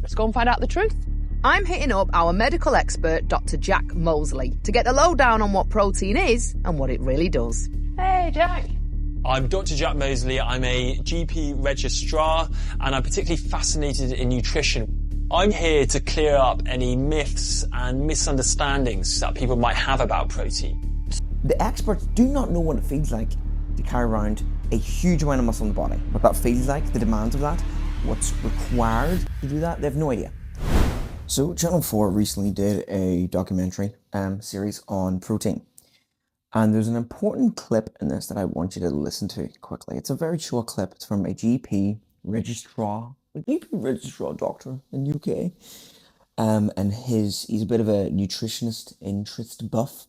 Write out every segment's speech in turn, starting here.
Let's go and find out the truth. I'm hitting up our medical expert, Dr. Jack Mosley, to get the lowdown on what protein is and what it really does. Hey, Jack. I'm Dr. Jack Mosley. I'm a GP registrar, and I'm particularly fascinated in nutrition. I'm here to clear up any myths and misunderstandings that people might have about protein. The experts do not know what it feels like to carry around a huge amount of muscle in the body. What that feels like, the demands of that, what's required to do that, they have no idea. So Channel 4 recently did a documentary series on protein. And there's an important clip in this that I want you to listen to quickly. It's a very short clip. It's from a GP registrar doctor in the UK. And he's a bit of a nutritionist interest buff.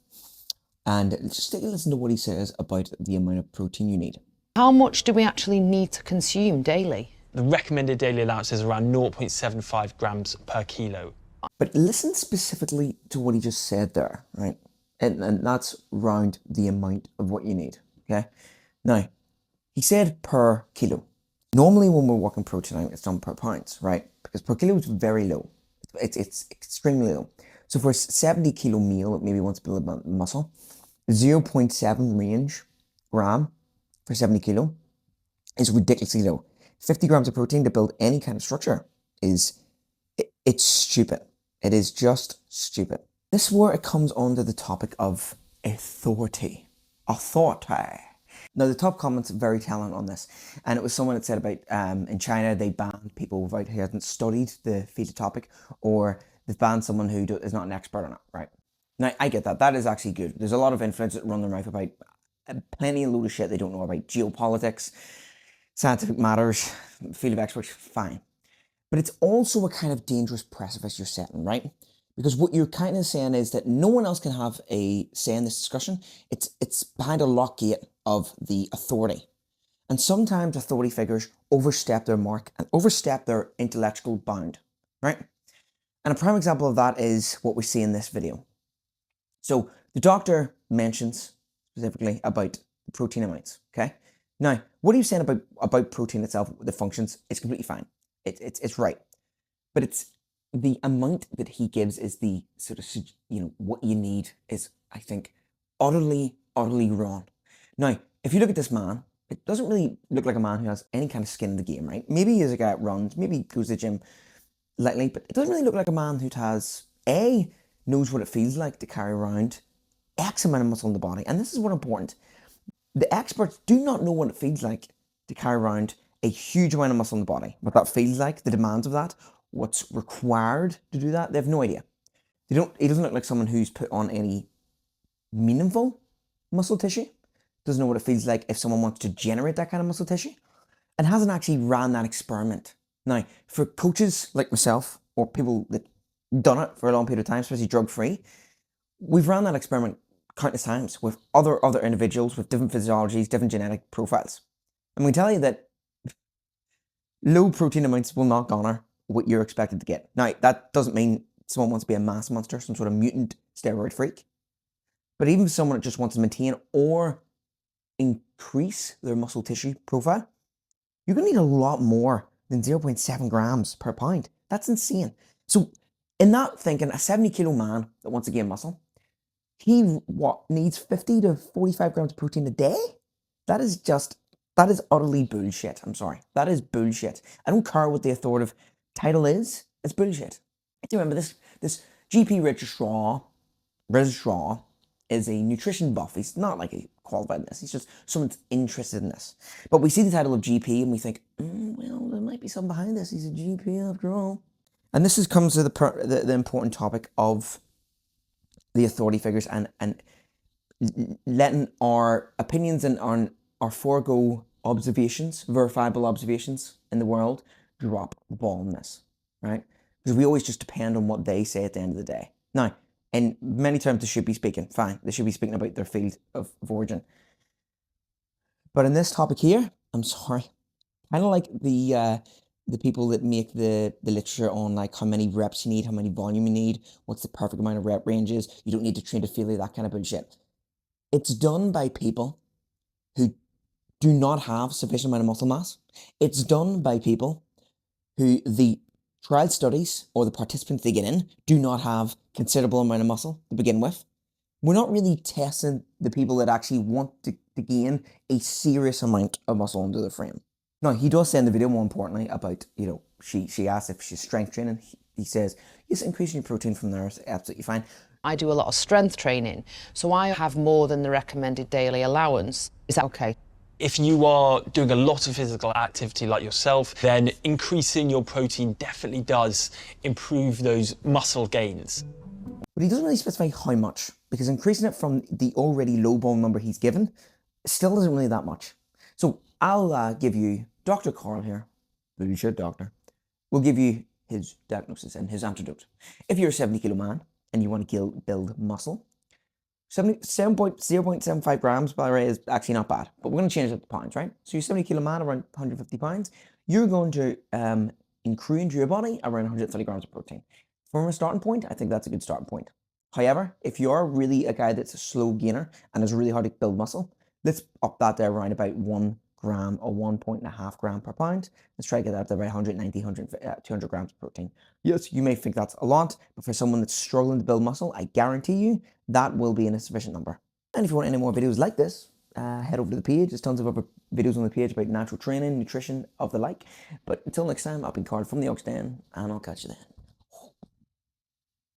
And just take a listen to what he says about the amount of protein you need. How much do we actually need to consume daily? The recommended daily allowance is around 0.75 grams per kilo. But listen specifically to what he just said there, right? And that's around the amount of what you need, okay? Now, he said per kilo. Normally when we're working protein out, it's done per pounds, right? Because per kilo is very low. It's extremely low. So for a 70 kilo meal, it maybe wants to build a muscle, 0.7 range gram for 70 kilo is ridiculously low. 50 grams of protein to build any kind of structure it's stupid. It is just stupid. This is where it comes on to the topic of authority. Authority. Now, the top comment's very telling on this. And it was someone that said about in China, they banned people who hadn't studied the field of topic, or they've banned someone who is not an expert on it, right? Now, I get that. That is actually good. There's a lot of influencers that run their mouth about plenty of load of shit they don't know about geopolitics, scientific matters, field of experts, fine. But it's also a kind of dangerous precipice you're setting, right? Because what you're kind of saying is that no one else can have a say in this discussion. It's behind a locked gate of the authority. And sometimes authority figures overstep their mark and overstep their intellectual bound, right? And a prime example of that is what we see in this video. So the doctor mentions specifically about the protein amounts, okay? Now, what are you saying about protein itself, the functions? It's completely fine. It's right. But it's the amount that he gives is the sort of, what you need is, I think, utterly wrong. Now, if you look at this man, it doesn't really look like a man who has any kind of skin in the game, right? Maybe he is a guy that runs, maybe he goes to the gym lightly, but it doesn't really look like a man who knows what it feels like to carry around X amount of muscle in the body. And this is what important. The experts do not know what it feels like to carry around a huge amount of muscle in the body. What that feels like, the demands of that, what's required to do that, they have no idea. He doesn't look like someone who's put on any meaningful muscle tissue. Doesn't know what it feels like if someone wants to generate that kind of muscle tissue, and hasn't actually ran that experiment. Now, for coaches like myself, or people that done it for a long period of time, especially drug-free, we've ran that experiment countless times with other individuals with different physiologies, different genetic profiles. And we tell you that low protein amounts will not garner what you're expected to get. Now, that doesn't mean someone wants to be a mass monster, some sort of mutant steroid freak. But even someone that just wants to maintain or increase their muscle tissue profile, you're going to need a lot more than 0.7 grams per pound. That's insane. So in that thinking, a 70 kilo man that wants to gain muscle, he needs 50 to 45 grams of protein a day? That is utterly bullshit. I'm sorry. That is bullshit. I don't care what the authoritative title is. It's bullshit. I do remember this GP registrar is a nutrition buff. He's not like a qualified in this. He's just someone that's interested in this. But we see the title of GP and we think, well, there might be something behind this. He's a GP after all. And this comes to the important topic of the authority figures and letting our opinions and our forego observations, verifiable observations in the world, drop the ball on this, right? Because we always just depend on what they say at the end of the day. Now, and many times they should be speaking, fine, they should be speaking about their field of origin. But in this topic here, I'm sorry, kind of like the people that make the literature on like how many reps you need, how many volume you need, what's the perfect amount of rep ranges, you don't need to train to failure, that kind of bullshit. It's done by people who do not have sufficient amount of muscle mass. It's done by people who the trial studies, or the participants they get in, do not have considerable amount of muscle to begin with. We're not really testing the people that actually want to gain a serious amount of muscle under the frame. Now, he does say in the video, more importantly, about, she asks if she's strength training. He says, yes, increasing your protein from there is absolutely fine. I do a lot of strength training, so I have more than the recommended daily allowance. Is that okay? If you are doing a lot of physical activity like yourself, then increasing your protein definitely does improve those muscle gains. But he doesn't really specify how much, because increasing it from the already low bone number he's given still isn't really that much. So I'll give you Dr. Carl here, blue shirt doctor, will give you his diagnosis and his antidote. If you're a 70 kilo man and you want to build muscle, 0.75 grams, by the way, is actually not bad. But we're going to change it to pounds, right? So you're 70 kilo man, around 150 pounds. You're going to accrue into your body around 130 grams of protein. From a starting point, I think that's a good starting point. However, if you're really a guy that's a slow gainer and is really hard to build muscle, let's up that there around about 1 gram or 1.5 gram per pound. Let's try to get that up to about 190, 200 grams of protein. Yes, you may think that's a lot, but for someone that's struggling to build muscle, I guarantee you that will be an insufficient number. And if you want any more videos like this, head over to the page. There's tons of other videos on the page about natural training, nutrition, of the like. But until next time, I've been Carl from the Ox Den, and I'll catch you then.